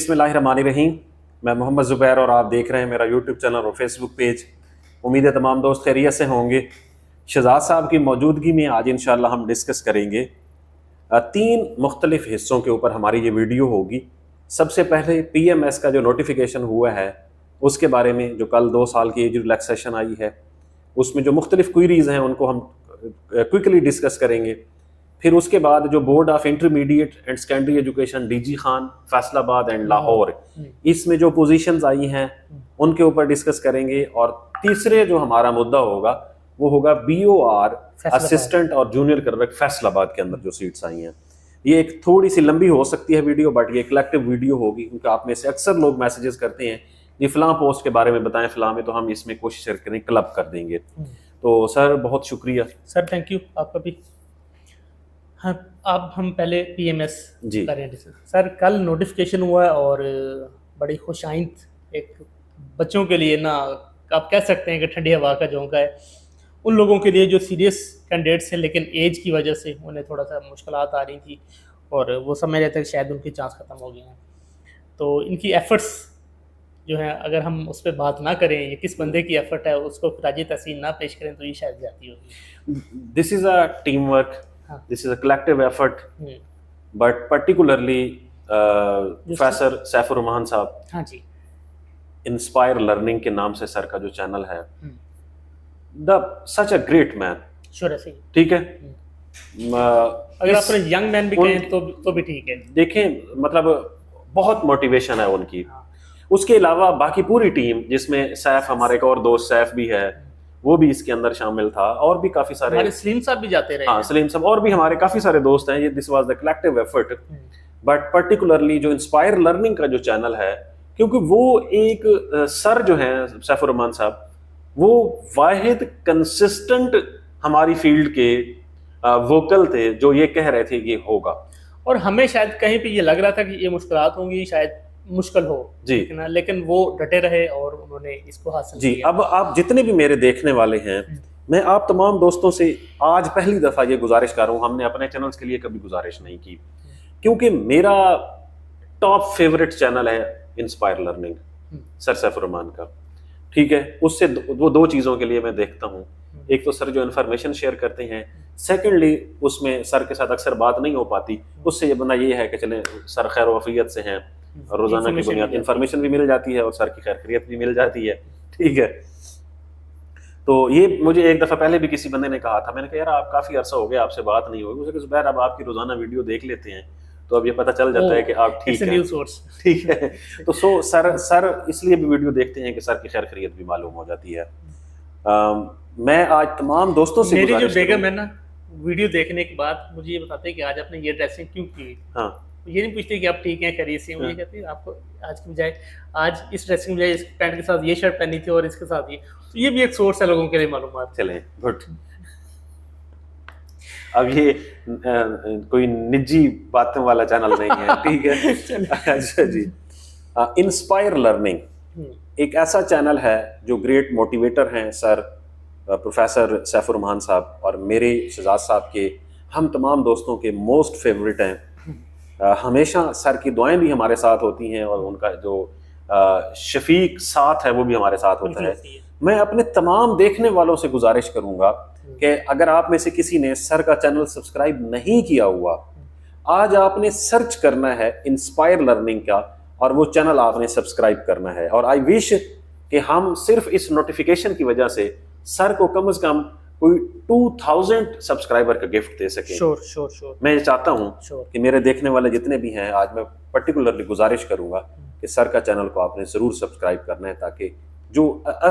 बिस्मिल्लाहिर्रहमानिर्रहीम। मैं मोहम्मद ज़ुबैर और आप देख रहे हैं मेरा यूट्यूब चैनल और फेसबुक पेज। उम्मीद है तमाम दोस्त खैरियत से होंगे। शहजाद साहब की मौजूदगी में आज इंशाल्लाह हम डिस्कस करेंगे 3 मुख्तलिफ हिस्सों के ऊपर हमारी ये वीडियो होगी। सबसे पहले PMS का जो नोटिफिकेशन हुआ है उसके बारे में, जो कल 2 साल की एज रिलैक्सेशन आई है, उसमें जो मुख्तलिफ क्वेरीज़ हैं उनको हम क्विकली डिस्कस करेंगे। फिर उसके बाद जो board of intermediate and secondary education DG Khan, Faisalabad and Lahore, इसमें जो पोजीशंस आई हैं उनके ऊपर डिस्कस करेंगे। और तीसरे जो हमारा मुद्दा होगा वो होगा BOR असिस्टेंट और जूनियर क्लर्क फैसलाबाद के अंदर जो सीट्स आई हैं। ये एक थोड़ी सी लंबी हो सकती है वीडियो, बट ये कलेक्टिव वीडियो होगी क्योंकि आप में से अक्सर लोग मैसेजेस करते हैं ये फ़लाँ पोस्ट के बारे में बताएं, फ़लाँ में, तो हम इसमें कोशिश करें क्लब कर देंगे। तो सर बहुत शुक्रिया। सर थैंक यू, आपका भी। हाँ, अब हम पहले PMS जी करें। सर कल नोटिफिकेशन हुआ है और बड़ी खुशाइंद एक बच्चों के लिए ना, आप कह सकते हैं कि ठंडी हवा का झोंका है उन लोगों के लिए जो सीरियस कैंडिडेट्स हैं लेकिन एज की वजह से उन्हें थोड़ा सा मुश्किलात आ रही थी और वो समझ रहे थे कि शायद उनकी चांस ख़त्म हो गए हैं। तो इनकी एफ़र्ट्स जो है, अगर हम उस पर बात ना करें, ये किस बंदे की एफ़र्ट है, उसको राजी तहसीन ना पेश करें तो ये शायद ज़्यादा होगी। This is a team work, this is a collective effort, but particularly professor Saifur Rahman साहब, हाँ जी, इंस्पायर लर्निंग के नाम से सर का जो चैनल है, सच अ ग्रेट मैन। श्योर है, सही, ठीक है। अगर आप यंग मैन भी कहें तो भी ठीक है। देखें, मतलब बहुत मोटिवेशन है उनकी। उसके अलावा बाकी पूरी टीम, जिसमें सैफ, हमारे एक और दोस्त सैफ भी है, वो भी इसके अंदर शामिल था, और भी काफी सारे, हमारे सलीम साहब भी जाते रहे। हाँ, सलीम साहब, और भी हमारे काफी सारे दोस्त हैं। ये this was the collective effort. But particularly जो इंस्पायर लर्निंग का जो चैनल है, क्योंकि वो एक सर जो हैं सैफुर रहमान साहब, वो वाहिद कंसिस्टेंट हमारी फील्ड के वोकल थे जो ये कह रहे थे ये होगा। और हमें शायद कहीं पे ये लग रहा था कि ये मुश्किलात होंगी, शायद मुश्किल हो जी, लेकिन वो डटे रहे और उन्होंने इसको हासिल जी किया। अब आप जितने भी मेरे देखने वाले हैं, मैं आप तमाम दोस्तों से आज पहली दफ़ा ये गुजारिश कर रहा हूँ, हमने अपने चैनल्स के लिए कभी गुजारिश नहीं की, क्योंकि मेरा टॉप फेवरेट चैनल है inspire learning sir Saifur Rahman का। ठीक है, उससे वो 2 चीज़ों के लिए मैं देखता हूँ। एक तो सर जो इन्फॉर्मेशन शेयर करते हैं, सेकेंडली उसमें सर के साथ अक्सर बात नहीं हो पाती, उससे ये बना ये है कि चलें सर खैर वफ़ियत से हैं, रोज़ाना की बुनियाद इन्फॉर्मेशन भी मिल जाती है और सर की खैरियत भी मिल जाती है। ठीक है, तो ये मुझे एक दफ़ा पहले भी किसी बंदे ने कहा था, मैंने कहा यार आप काफ़ी अर्सा हो गया आपसे बात नहीं होगी। उसे ज़ुबैर, अब आपकी रोज़ाना वीडियो देख लेते हैं तो अब ये पता चल जाता है कि आप ठीक हैं। ठीक है, तो सर इसलिए भी वीडियो देखते हैं कि सर की खैरियत भी मालूम हो जाती है। मैं आज तमाम दोस्तों से, मेरी जो बेगम है ना, वीडियो देखने के बाद मुझे ये बताते हैं कि आज आपने ये ड्रेसिंग क्यों की। हाँ, ये नहीं पूछते कि आप ठीक हैं, खैरियत से हैं। ये कहते हैं आपको आज की बजाय, आज इस ड्रेसिंग बजाय इस पैंट के साथ ये शर्ट पहनी थी और इसके साथ ये, तो ये भी एक सोर्स है लोगों के लिए मालूमात। चलें, गुड। अब ये कोई निजी बातों वाला चैनल नहीं है, ठीक है। अच्छा जी, इंस्पायर लर्निंग एक ऐसा चैनल है जो ग्रेट मोटिवेटर हैं सर प्रोफेसर सैफुर रहमान साहब, और मेरे शहजाद साहब के, हम तमाम दोस्तों के मोस्ट फेवरेट हैं। हमेशा सर की दुआएं भी हमारे साथ होती हैं और उनका जो शफीक साथ है वो भी हमारे साथ होता है। मैं अपने तमाम देखने वालों से गुजारिश करूंगा कि अगर आप में से किसी ने सर का चैनल सब्सक्राइब नहीं किया हुआ, आज आपने सर्च करना है इंस्पायर लर्निंग का और वो चैनल आपने सब्सक्राइब करना है। और आई विश कि हम सिर्फ इस नोटिफिकेशन की वजह से सर को कम से कम कोई 2000 सब्सक्राइबर का गिफ्ट दे सके। श्योर। मैं ये चाहता हूँ कि मेरे देखने वाले जितने भी हैं, आज मैं पर्टिकुलरली गुजारिश करूंगा कि सर का चैनल को आपने जरूर सब्सक्राइब करना है, ताकि जो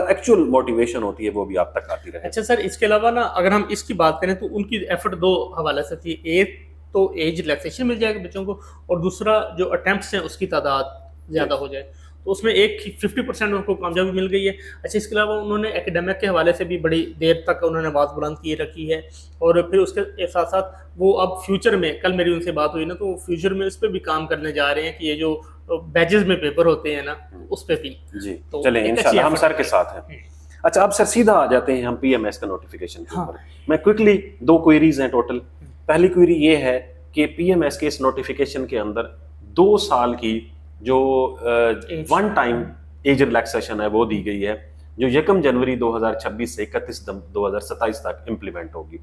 एक्चुअल मोटिवेशन होती है वो भी आप तक आती रहे। अच्छा सर, इसके अलावा ना अगर हम इसकी बात करें तो उनकी एफर्ट 2 हवाले से थी। एक तो एज रिलैक्सेशन मिल जाएगा बच्चों को, और दूसरा जो अटेम्प्ट्स हैं उसकी तादाद ज़्यादा हो जाए, तो उसमें एक 50% उनको कामयाबी मिल गई है। अच्छा, इसके अलावा उन्होंने एकेडमिक के हवाले से भी बड़ी देर तक उन्होंने आवाज़ बुलंद किए रखी है, और फिर उसके साथ साथ वो अब फ्यूचर में, कल मेरी उनसे बात हुई ना, तो फ्यूचर में उस पर भी काम करने जा रहे हैं कि ये जो बैजेस में पेपर होते हैं ना, उस पर भी जी। तो चलें, इंशाल्लाह हम सर के साथ हैं। अच्छा, अब सर सीधा आ जाते हैं हम PMS का नोटिफिकेशन के ऊपर। मैं क्विकली 2 क्वेरीज हैं टोटल। पहली क्वेरी ये है कि PMS के इस नोटिफिकेशन के अंदर 2 साल की जो Age. One time age relaxation है वो दी गई है, जो 1 जनवरी 2026 से 31 2027 तक इम्प्लीमेंट होगी।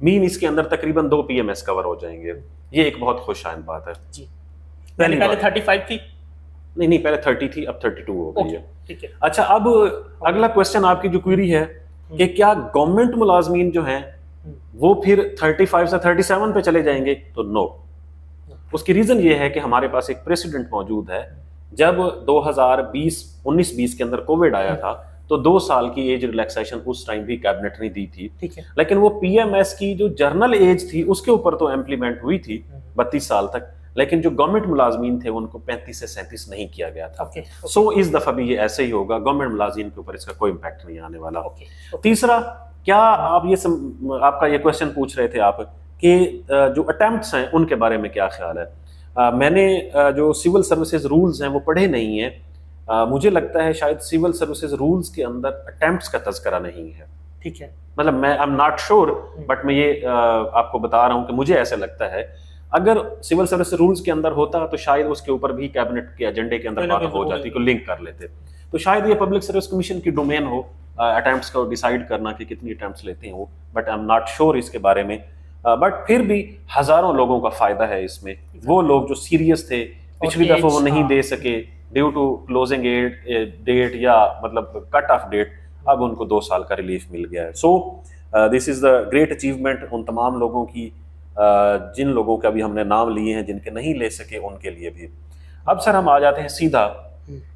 मीन इसके अंदर तकरीबन 2 PMS कवर हो जाएंगे। ये एक बहुत खुशाइन बात है। जी। पहली पहले बात। 35 थी। नहीं, पहले 30 थी, अब 32 हो गई है। ठीक है। अच्छा, अब अगला क्वेश्चन आपकी जो क्वेरी है कि क्या गवर्नमेंट मुलाजमीन जो हैं वो फिर 35 से 37 पे चले जाएंगे, तो नो। उसकी रीजन ये है कि हमारे पास एक प्रेसिडेंट मौजूद है। जब 19-20 के अंदर कोविड आया था तो 2 साल की एज रिलैक्सेशन उस टाइम भी कैबिनेट ने दी थी। ठीक है। लेकिन वो PMS की जो जर्नल एज थी उसके ऊपर तो इम्प्लीमेंट हुई थी 32 साल तक, लेकिन जो गवर्नमेंट मुलाजमीन थे उनको 35 से 37 नहीं किया गया था। सो इस दफा भी ये ऐसे ही होगा, गवर्नमेंट मुलाजिम के ऊपर इसका कोई इम्पैक्ट नहीं आने वाला। तीसरा, क्या आप आपका ये क्वेश्चन पूछ रहे थे आप कि जो अटेम्प्ट्स हैं उनके बारे में क्या ख्याल है। मैंने जो सिविल सर्विसेज रूल्स हैं वो पढ़े नहीं हैं। मुझे लगता है शायद सिविल सर्विसेज रूल्स के अंदर अटेम्प्ट्स का तज़किरा नहीं है। ठीक है। मतलब मैं I am not sure, but मैं ये आपको बता रहा हूँ कि मुझे ऐसा लगता है अगर सिविल सर्विस रूल्स के अंदर होता तो शायद उसके ऊपर भी कैबिनेट के एजेंडे के अंदर बात हो जाती, को लिंक कर लेते। तो शायद ये पब्लिक सर्विस कमीशन की डोमेन हो अटेम्प्ट्स को डिसाइड करना कि कितनी अटेम्प्ट्स लेते हैं वो, but I am not sure इसके बारे में। बट फिर भी हजारों लोगों का फायदा है इसमें। वो लोग जो सीरियस थे, पिछली दफा वो नहीं दे सके ड्यू टू क्लोजिंग डेट या मतलब कट ऑफ डेट, अब उनको 2 साल का रिलीफ मिल गया है। So this is the great achievement उन तमाम लोगों की जिन लोगों के अभी हमने नाम लिए हैं, जिनके नहीं ले सके उनके लिए भी। अब सर हम आ जाते हैं सीधा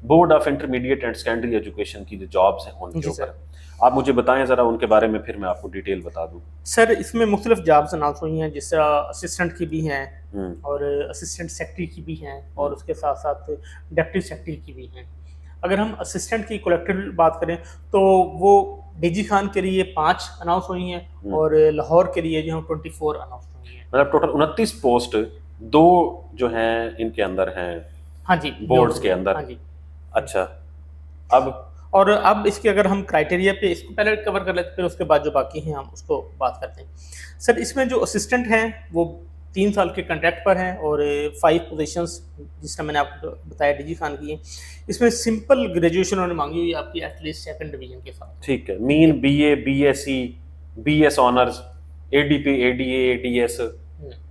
board of intermediate and secondary education की जो जॉब्स हैं उनके ऊपर। आप मुझे बताएं जरा उनके बारे में, फिर मैं आपको डिटेल बता दूं। सर इसमें मुख्तलिफ जॉब्स अनाउंस हुई हैं, जिस तरह असिस्टेंट की भी हैं और असिस्टेंट सेक्रेटरी की भी हैं और उसके साथ साथ डिप्टी सेक्रेटरी की भी हैं। अगर हम असिस्टेंट की कलेक्टिव बात करें तो वो डीजी खान के लिए 5 अनाउंस हुई हैं और लाहौर के लिए जो 24 अनाउंस हुई हैं। मतलब टोटल 29 पोस्ट, 2 जो हैं इनके अंदर हैं। हाँ जी, बोर्ड्स के अंदर। हाँ जी। अच्छा, अब इसके अगर हम क्राइटेरिया पे इसको पहले कवर कर लेते हैं, फिर उसके बाद जो बाकी हैं हम उसको बात करते हैं। सर इसमें जो असिस्टेंट हैं वो 3 साल के कॉन्ट्रैक्ट पर हैं और 5 पोजीशंस जिसका मैंने आपको बताया डीजी खान की है। इसमें सिंपल ग्रेजुएशन उन्होंने मांगी हुई है आपकी एटलीस्ट 2nd डिवीजन के साथ। ठीक है। Mean BA, BSc, BS honours, ADP, ADA, ADS,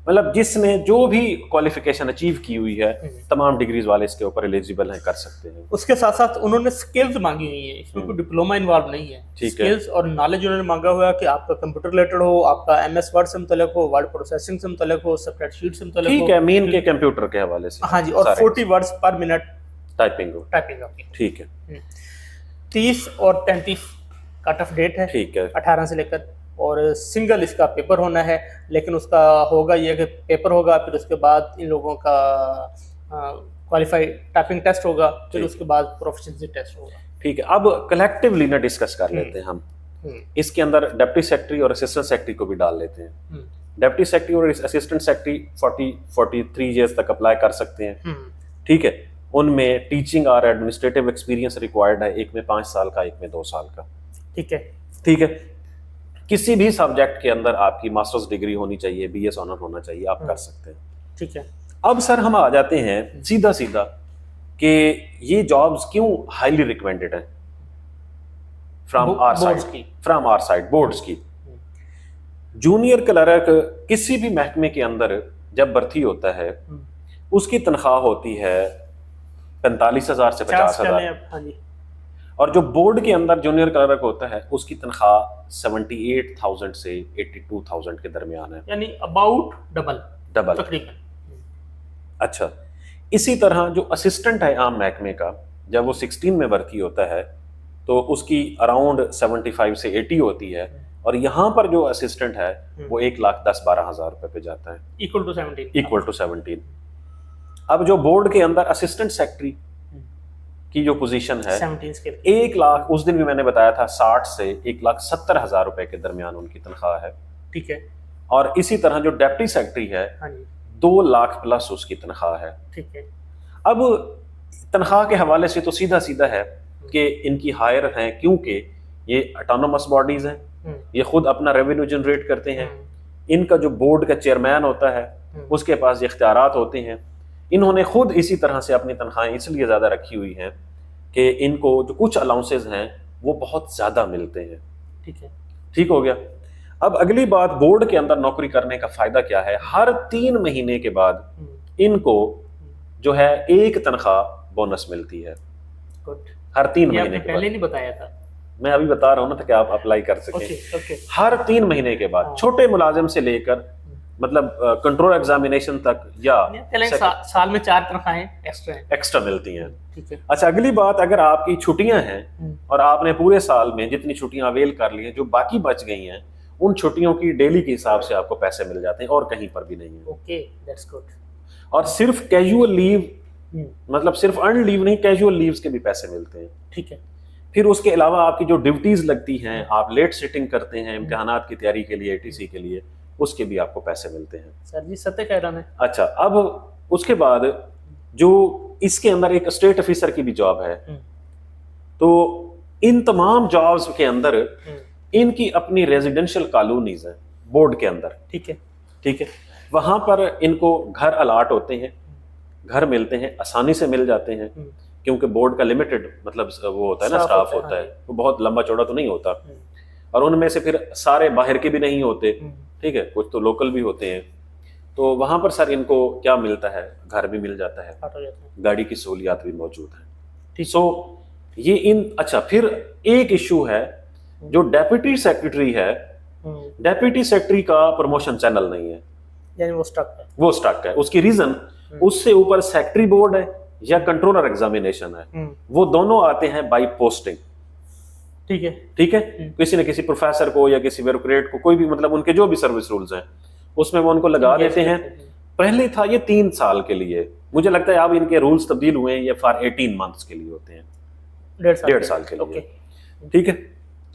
मतलब जिसने जो भी क्वालिफिकेशन अचीव की हुई है तमाम डिग्रीज वाले इसके ऊपर एलिजिबल हैं, कर सकते हैं। उसके साथ साथ उन्होंने स्किल्स मांगी हुई है, इसमें कोई डिप्लोमा इन्वॉल्व नहीं है। स्किल्स और नॉलेज उन्होंने मांगा हुआ है कि आपका कंप्यूटर रिलेटेड हो, आपका MS वर्ड से मुतल्लिक हो, वर्ड प्रोसेसिंग से मुतल्लिक हो, स्प्रेडशीट से मुतल्लिक हो। ठीक है, मीन के कंप्यूटर के हवाले से। हाँ जी, और 40 वर्ड्स पर मिनट टाइपिंग हो। ठीक है। 30 और 33 कट ऑफ डेट है। ठीक है। 18 से लेकर, और सिंगल इसका पेपर होना है, लेकिन उसका होगा ये कि पेपर होगा, फिर उसके बाद इन लोगों का क्वालिफाइड टाइपिंग टेस्ट होगा, फिर उसके बाद प्रोफिशिएंसी टेस्ट होगा। ठीक है। अब कलेक्टिवली ना डिस्कस कर लेते हैं हम। इसके अंदर डिप्टी सेक्रेटरी और असिस्टेंट सेक्रेटरी को भी डाल लेते हैं। डिप्टी सेक्रेटरी और असिस्टेंट सेक्रेटरी 43 ईयर्स तक अप्लाई कर सकते हैं। ठीक है। उनमें टीचिंग और एडमिनिस्ट्रेटिव एक्सपीरियंस रिक्वायर्ड है, एक में 5 साल का, एक में 2 साल का। ठीक है। ठीक है। किसी भी सब्जेक्ट के अंदर आपकी मास्टर्स डिग्री होनी चाहिए, BS ऑनर होना चाहिए, आप कर सकते हैं। ठीक है। अब सर हम आ जाते हैं सीधा सीधा कि ये जॉब्स क्यों हाईली रिकमेंडेड हैं फ्रॉम आवर साइड, बोर्ड्स की। जूनियर क्लर्क किसी भी महकमे के अंदर जब भर्ती होता है उसकी तनख्वाह होती है 45,000 से 50,000, और जो बोर्ड के अंदर जूनियर क्लर्क होता है उसकी तनख्वाह 78,000 से 82,000 के दरमियान है, यानी अबाउट डबल तकरीबन। अच्छा, इसी तरह जो असिस्टेंट है आम महकमे का, जब वो 16 में भर्ती होता है तो उसकी अराउंड 75 से 80 होती है, और यहाँ पर जो असिस्टेंट है वो 1,10,12,000 रुपए पे जाता है, इक्वल टू 17। अब जो बोर्ड के अंदर असिस्टेंट सेक्रेटरी की जो पोजीशन है 1 लाख, उस दिन भी मैंने बताया था 60 से 1,70,000 रुपए के दरमियान उनकी तनख्वाह है। ठीक है। और इसी तरह जो डिप्टी सेक्रेटरी है 2 लाख प्लस उसकी तनख्वाह है। ठीक है। अब तनख्वाह के हवाले से तो सीधा सीधा है कि इनकी हायर हैं क्योंकि ये ऑटोनोमस बॉडीज हैं, ये खुद अपना रेवेन्यू जनरेट करते हैं। इनका जो बोर्ड का चेयरमैन होता है उसके पास ये इख्तियारात होते हैं इन्होंने खुद इसी तरह से अपनी तनख्वाहें इसलिए ज़्यादा रखी हुई हैं कि इनको जो कुछ अलाउंसेज हैं वो बहुत ज़्यादा मिलते हैं। ठीक है। ठीक हो गया। अब अगली बात, बोर्ड के अंदर नौकरी करने का फायदा क्या है? हर 3 महीने के बाद इनको जो है एक तनख्वाह बोनस मिलती है। गुड। हर 3 ये महीने आपने के पहले बाद। नहीं बताया था। मैं अभी बता रहा हूँ ना, ताकि आप अप्लाई कर सकें। Okay okay. हर 3 महीने के बाद, हाँ। छोटे मुलाजिम से लेकर मतलब कंट्रोल एग्जामिनेशन तक या पहले साल में 4 तनख्वाहें एक्स्ट्रा मिलती हैं। ठीक है। अच्छा, अगली बात, अगर आपकी छुट्टियां हैं और आपने पूरे साल में जितनी छुट्टियां अवेल कर ली हैं, जो बाकी बच गई हैं, उन छुट्टियों की डेली के हिसाब से आपको पैसे मिल जाते हैं और कहीं पर भी नहीं है। Okay, that's good. और सिर्फ कैजुअल लीव, मतलब सिर्फ अर्न लीव नहीं, कैजुअल लीव्स के भी पैसे मिलते हैं। ठीक है। फिर उसके अलावा आपकी जो ड्यूटीज लगती हैं, आप लेट सिटिंग करते हैं इम्तिहानात की तैयारी के लिए, ATC के लिए, उसके भी आपको पैसे मिलते हैं। सर जी सत्य कह रहा मैं। अच्छा, अब उसके बाद जो इसके अंदर एक स्टेट ऑफिसर की भी जॉब है, तो इन तमाम जॉब्स के अंदर इनकी अपनी रेजिडेंशियल कॉलोनीज हैं बोर्ड के अंदर। ठीक है। ठीक है। वहां पर इनको घर अलाट होते हैं, घर मिलते हैं, आसानी से मिल जाते हैं, क्योंकि बोर्ड का लिमिटेड मतलब वो होता है ना, स्टाफ होता है, वो बहुत लंबा चौड़ा तो नहीं होता, और उनमें से फिर सारे बाहर के भी नहीं होते। ठीक है, कुछ तो लोकल भी होते हैं। तो वहां पर सर इनको क्या मिलता है? घर भी मिल जाता है, गाड़ी की सहूलियात भी मौजूद है। सो ये अच्छा, फिर एक इशू है, जो डेप्यूटी सेक्रेटरी है, डेप्यूटी सेक्रेटरी का प्रमोशन चैनल नहीं है, यानी वो स्टक है। वो स्टक है। उसकी रीजन, उससे ऊपर सेक्रेटरी बोर्ड है या कंट्रोलर एग्जामिनेशन है, वो दोनों आते हैं बाई पोस्टिंग। ठीक है। ठीक है। किसी न किसी प्रोफेसर को या किसी ब्यूरोक्रेट को, कोई भी, मतलब उनके जो भी सर्विस रूल्स हैं उसमें वो उनको लगा देते हैं। पहले था ये 3 साल के लिए, मुझे लगता है अब इनके रूल्स तब्दील हुए हैं, ये फॉर 18 मंथ्स के लिए होते हैं, 1.5 साल के लिए। ठीक है।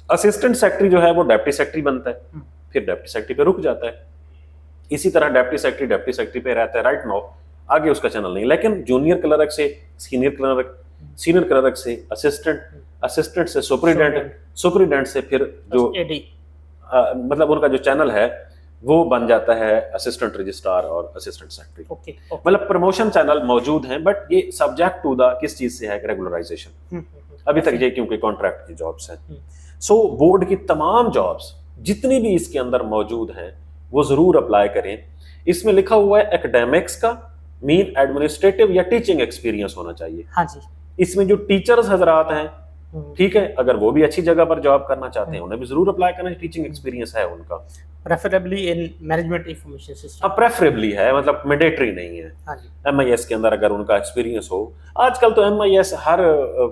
असिस्टेंट सेक्रेटरी जो है वो डेप्टी सेक्रेटरी बनता है, फिर डेप्टी सेक्रेटरी पे रुक जाता है। इसी तरह डेप्टी सेक्रेटरी पे रहता है राइट नाउ, आगे उसका चैनल नहीं। लेकिन जूनियर क्लर्क से सीनियर क्लर्क, सीनियर क्लर्क से असिस्टेंट, असिस्टेंट से सुपरिटेंडेंट, सुपरिटेंडेंट से फिर जो मतलब उनका जो चैनल है वो बन जाता है असिस्टेंट रजिस्ट्रार और असिस्टेंट सेक्रेटरी। मतलब प्रमोशन चैनल मौजूद हैं, बट ये सब्जेक्ट टू द किस चीज से है? रेगुलराइजेशन। अभी तक ये क्योंकि कॉन्ट्रैक्ट की जॉब्स हैं। सो बोर्ड की तमाम जॉब्स जितनी भी इसके अंदर मौजूद हैं वो जरूर अप्लाई करें। इसमें लिखा हुआ है एकेडमिक्स का मीन एडमिनिस्ट्रेटिव या टीचिंग एक्सपीरियंस होना चाहिए। हाँ जी। इसमें जो टीचर्स हजरात हैं, ठीक है, अगर वो भी अच्छी जगह पर जॉब करना चाहते हैं, उन्हें भी जरूर अप्लाई करना, टीचिंग एक्सपीरियंस है उनका। Preferably in management information system. अब प्रेफरेबली है, मतलब मैंडेटरी नहीं है। हाँ जी। MIS के अंदर अगर उनका एक्सपीरियंस हो, आजकल तो MIS हर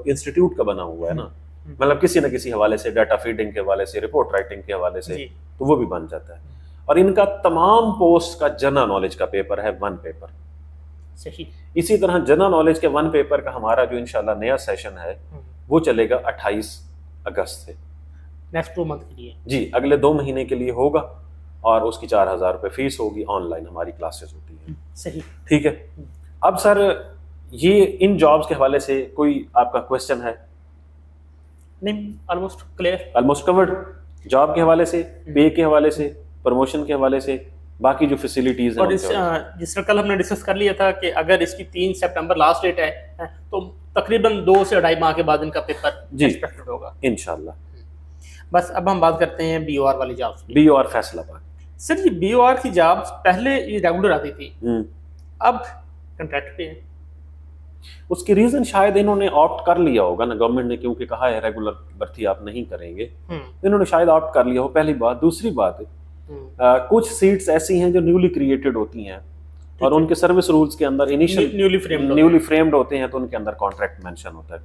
इंस्टीट्यूट का बना हुआ है ना, मतलब किसी न किसी हवाले से, डाटा फीडिंग के हवाले से, रिपोर्ट राइटिंग के हवाले से, तो वो भी बन जाता है। और इनका तमाम पोस्ट का जनरल नॉलेज का पेपर है 1 पेपर। सही। इसी तरह जनरल नॉलेज के 1 पेपर का हमारा जो इंशाल्लाह नया सेशन है वो चलेगा 28 अगस्त से, नेक्स्ट 2 मंथ के लिए जी, अगले 2 महीने के लिए होगा, और उसकी 4000 रुपये फीस होगी। ऑनलाइन हमारी क्लासेस होती हैं। सही। ठीक है। अब सर ये इन जॉब्स के हवाले से कोई आपका क्वेश्चन है? नहीं, almost clear, almost covered. Job के हवाले से, पे के हवाले से, प्रमोशन के हवाले से, बाकी जो फैसिलिटीज हैं। और जिस तरह कल हमने डिस्कस कर लिया था कि अगर इसकी 3 सितंबर लास्ट डेट है तो तकरीबन 2 से 2.5 माह के बाद इनका पेपर एक्सपेक्टेड होगा इंशाल्लाह। बस अब हम बात करते हैं BOR वाली जॉब्स की। BOR फैसलाबाद। सर ये BOR की जॉब्स पहले ये रेगुलर आती थी, अब कॉन्ट्रैक्ट पे है। उसकी रीजन शायद इन्होंने ऑप्ट कर लिया होगा ना, गवर्नमेंट ने क्योंकि कहा है रेगुलर भर्ती आप नहीं करेंगे, इन्होंने शायद ऑप्ट कर लिया हो, पहली बात। दूसरी बात, कुछ सीट्स ऐसी हैं जो न्यूली क्रिएटेड होती हैं और उनके सर्विस रूल्स के अंदर इनिशियल न्यूली फ्रेम्ड होते हैं, तो उनके अंदर कॉन्ट्रैक्ट मेंशन होता है।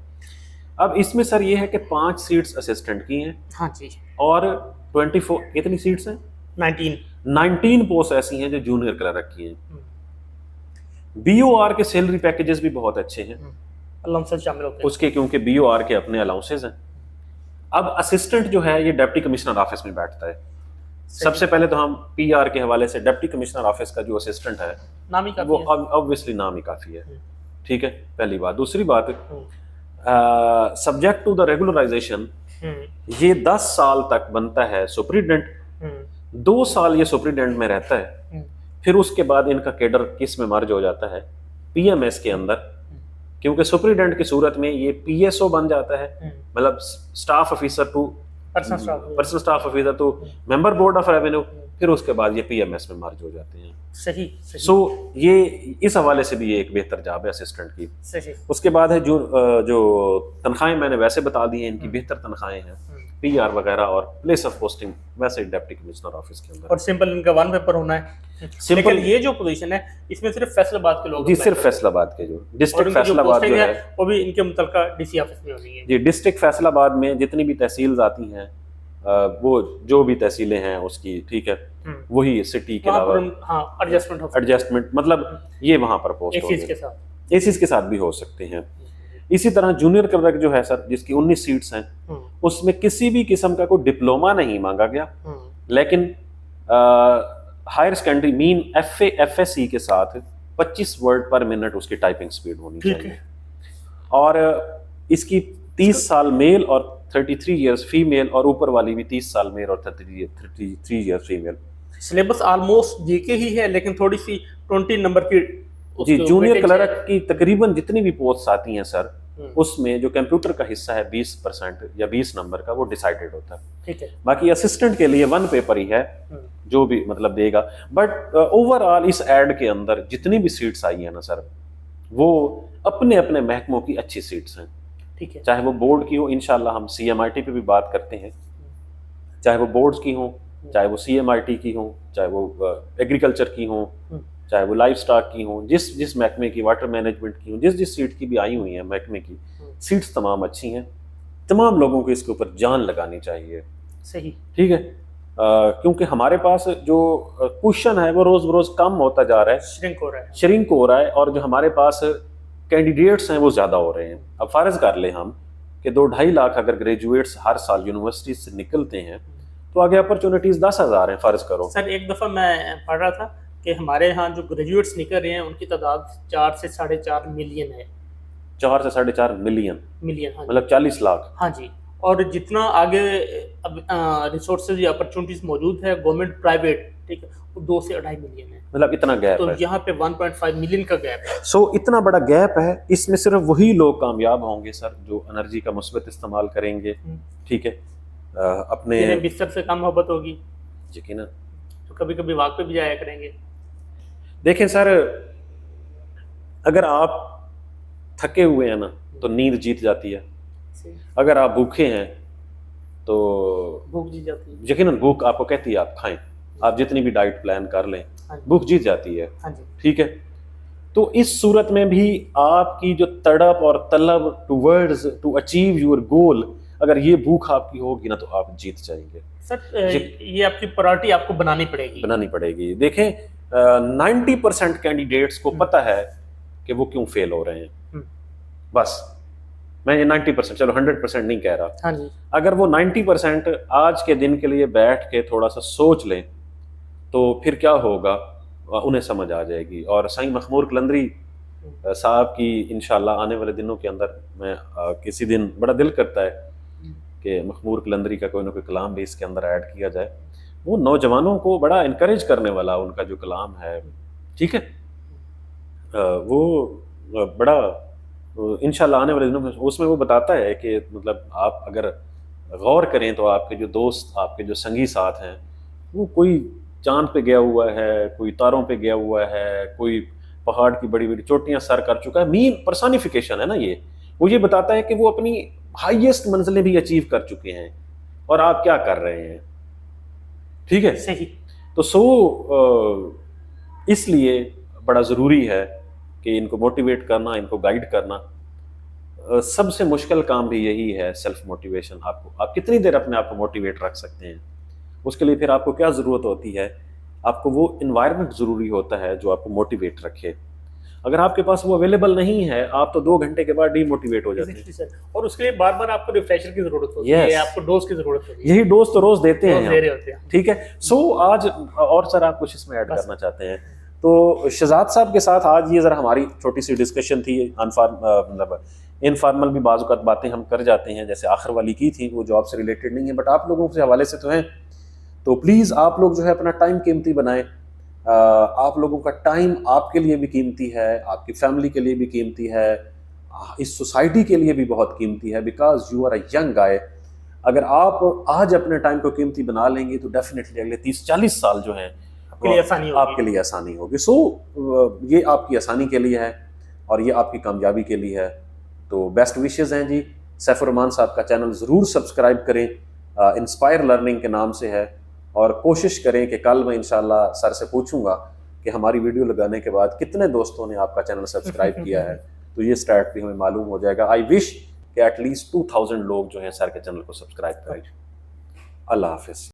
अब इसमें सर ये है कि 5 सीट्स असिस्टेंट की हैं। हाँ जी। और 24 कितनी सीट्स हैं? 19 पोस्ट ऐसी हैं जो जूनियर क्लर्क की हैं। BOR के सैलरी पैकेजेस भी बहुत अच्छे हैं, अलाउंसेस शामिल होते हैं उसके, क्योंकि BOR के अपने अलाउंसेस हैं। अब असिस्टेंट जो है ये डिप्टी कमिश्नर ऑफिस में बैठता है। सबसे पहले तो हम PR के हवाले से डिप्टी कमिश्नर ऑफिस का जो असिस्टेंट है नाम ही वो ऑब्वियसली नाम ही काफी है। ठीक है, पहली बात। दूसरी बात, सब्जेक्ट टू द रेगुलराइजेशन ये 10 साल तक बनता है सुपरिटेंडेंट, 2 साल ये सुपरिटेंडेंट में रहता है, फिर उसके बाद इनका कैडर किस में मर्ज हो जाता है? पीएमएस के अंदर, क्योंकि सुपरिटेंडेंट की सूरत में ये पीएसओ बन जाता है, मतलब staff officer to personal staff officer to member board of revenue, फिर उसके बाद ये पीएमएस में मर्ज हो जाते हैं। सही। सो ये इस हवाले से भी ये एक बेहतर जॉब है असिस्टेंट की। सही। उसके बाद है जो तनख्वाहें मैंने वैसे बता दी हैं, इनकी बेहतर तनख्वाहें हैं, पीआर वगैरह, और प्लेस ऑफ पोस्टिंग वैसे डिप्टी कमिश्नर ऑफिस के अंदर, और सिंपल इनका वन पेपर होना है। लेकिन ये जो पोजीशन है इसमें सिर्फ फैसलाबाद के लोग जी, सिर्फ फैसलाबाद के जो डिस्ट्रिक्ट फैसलाबाद जो है वो भी इनके मुतलका डीसी ऑफिस में होनी है जी। डिस्ट्रिक्ट फैसलाबाद में जितनी भी तहसील आती हैं, वो जो भी तहसीलें हैं उसकी, ठीक है, वही सिटी के अलावा एडजस्टमेंट, मतलब ये वहां पर पोस्ट एसीज के साथ भी हो सकते हैं। इसी तरह जूनियर क्लर्क जो है सर, जिसकी 19 सीट्स हैं, उसमें किसी भी किस्म का कोई डिप्लोमा नहीं मांगा गया, लेकिन हायर सेकेंडरी मीन एफएससी के साथ 25 वर्ड पर मिनट उसकी टाइपिंग स्पीड होनी चाहिए, और इसकी 30 साल मेल और 33 इयर्स फीमेल, और ऊपर वाली भी 30 साल मेल और 33 years female. Syllabus almost GK ही है, लेकिन थोड़ी सी 20 नंबर की जी। जूनियर क्लर्क की तकरीबन जितनी भी पोस्ट आती हैं सर, उसमें जो कंप्यूटर का हिस्सा है 20% या 20 नंबर का, वो डिसाइडेड होता है, ठीक है। बाकी असिस्टेंट के लिए वन पेपर ही है जो भी मतलब देगा। बट ओवरऑल इस एड के अंदर जितनी भी सीट्स आई है ना सर, वो अपने अपने महकमों की अच्छी सीट्स हैं, ठीक है। चाहे वो बोर्ड की हो, इंशाल्लाह हम सीएमआईटी पे भी बात करते हैं, चाहे वो बोर्ड्स की हो, चाहे वो सीएमआईटी की हो, चाहे वो एग्रीकल्चर की हो, चाहे वो लाइफ स्टॉक की हो, जिस महकमे की, वाटर मैनेजमेंट की हो, जिस सीट की भी आई हुई है महकमे की, सीट्स तमाम अच्छी हैं। तमाम लोगों को इसके ऊपर जान लगानी चाहिए। सही, ठीक है। क्योंकि हमारे पास जो क्वेश्चन है वो रोज बरोज कम होता जा रहा है, श्रिंक हो रहा है, और जो हमारे पास कैंडिडेट्स हैं वो ज़्यादा हो रहे हैं। अब फ़र्ज़ कर ले हम कि 2-2.5 लाख अगर ग्रेजुएट्स हर साल यूनिवर्सिटी से निकलते हैं, तो आगे अपॉर्चुनिटीज़ 10,000 हैं, फ़र्ज़ करो। सर एक दफ़ा मैं पढ़ रहा था कि हमारे यहाँ जो ग्रेजुएट्स निकल रहे हैं उनकी तादाद 4 से 4.5 मिलियन है। 4 से 4.5 मिलियन, हाँ, मतलब 40 लाख। हाँ जी। और जितना आगे रिसोर्सेज या अपॉर्चुनिटीज मौजूद है गवर्नमेंट प्राइवेट, ठीक है, वो 2 से 2.5 मिलियन है, मतलब इतना गैप तो है। यहाँ पे 1.5 मिलियन का गैप है। सो इतना बड़ा गैप है, इसमें सिर्फ वही लोग कामयाब होंगे सर जो एनर्जी का मुस्बत इस्तेमाल करेंगे, ठीक है, अपने बिस्तर से कम मोहब्बत होगी, यकीनन, तो कभी कभी वाक पे भी जाया करेंगे। देखें सर, अगर आप थके हुए हैं ना तो नींद जीत जाती है, अगर आप भूखे हैं तो भूख जीत जाती है। यकीनन भूख आपको कहती है आप खाएं, आप जितनी भी डाइट प्लान कर लें, भूख जीत जाती है। ठीक है। तो इस सूरत में भी आपकी जो तड़प और तलब towards to achieve your goal, अगर ये भूख आपकी होगी ना तो आप जीत जाएंगे। सर ये आपकी प्रायोरिटी आपको बनानी पड़ेगी। देखें 90% कैंडिडेट्स को पता है कि वो क्यों फेल हो रहे हैं। बस मैं ये 90%, चलो 100% नहीं कह रहा। हाँ जी। अगर वो 90% आज के दिन के लिए बैठ के थोड़ा सा सोच लें तो फिर क्या होगा उन्हें समझ आ जाएगी। और साईं मखमूर कलंदरी साहब की इंशाल्लाह आने वाले दिनों के अंदर मैं किसी दिन, बड़ा दिल करता है कि मखमूर कलंदरी का कोई ना कोई कलाम भी इसके अंदर ऐड किया जाए। वो नौजवानों को बड़ा इनकरेज करने वाला उनका जो कलाम है, ठीक है, वो बड़ा इंशाल्लाह आने वाले दिनों में उसमें वो बताता है कि मतलब आप अगर गौर करें तो आपके जो दोस्त, आपके जो संगी साथ हैं, वो कोई चांद पे गया हुआ है, कोई तारों पे गया हुआ है, कोई पहाड़ की बड़ी बड़ी चोटियां सर कर चुका है। मीन पर्सोनिफिकेशन है ना ये। वो ये बताता है कि वो अपनी हाईएस्ट मंजिलें भी अचीव कर चुके हैं और आप क्या कर रहे हैं। ठीक है, सही। तो इसलिए बड़ा ज़रूरी है कि इनको मोटिवेट करना, इनको गाइड करना। सबसे मुश्किल काम भी यही है, सेल्फ मोटिवेशन। आप कितनी देर अपने आप को मोटिवेट रख सकते हैं। उसके लिए फिर आपको क्या ज़रूरत होती है, आपको वो इन्वायरमेंट ज़रूरी होता है जो आपको मोटिवेट रखे। अगर आपके पास वो अवेलेबल नहीं है, आप तो 2 घंटे के बाद डीमोटिवेट हो जाते हैं। और उसके लिए बार बार आपको रिफ्रेशर की जरूरत होती है, आपको डोज की जरूरत होती है। यही डोज तो रोज देते हैं। ठीक है। सो आज और सर आप कुछ इसमें ऐड करना चाहते हैं तो शहजाद साहब के साथ आज ये जरा हमारी छोटी सी डिस्कशन थी। मतलब इनफॉर्मल भी बाज़ औक़ात बातें हम कर जाते हैं, जैसे आखिर वाली की थी, वो जॉब से रिलेटेड नहीं है बट आप लोगों के हवाले से तो हैं। तो प्लीज़ आप लोग जो है अपना टाइम कीमती बनाएं, आप लोगों का टाइम आपके लिए भी कीमती है, आपकी फैमिली के लिए भी कीमती है, इस सोसाइटी के लिए भी बहुत कीमती है, because you are a young guy. अगर आप आज अपने टाइम को कीमती बना लेंगे तो डेफिनेटली अगले 30-40 साल जो हैं आपके लिए आसानी होगी। आपके लिए आसानी होगी। सो ये आपकी आसानी के लिए है और ये आपकी कामयाबी के लिए है। तो बेस्ट विशेज़ हैं जी। सैफुर रहमान साहब का चैनल ज़रूर सब्सक्राइब करें, इंस्पायर लर्निंग के नाम से है, और कोशिश करें कि कल मैं इंशाल्लाह सर से पूछूंगा कि हमारी वीडियो लगाने के बाद कितने दोस्तों ने आपका चैनल सब्सक्राइब किया है, तो ये स्टैट भी हमें मालूम हो जाएगा। आई विश कि एटलीस्ट 2000 लोग जो हैं सर के चैनल को सब्सक्राइब करें। अल्लाह हाफिज़।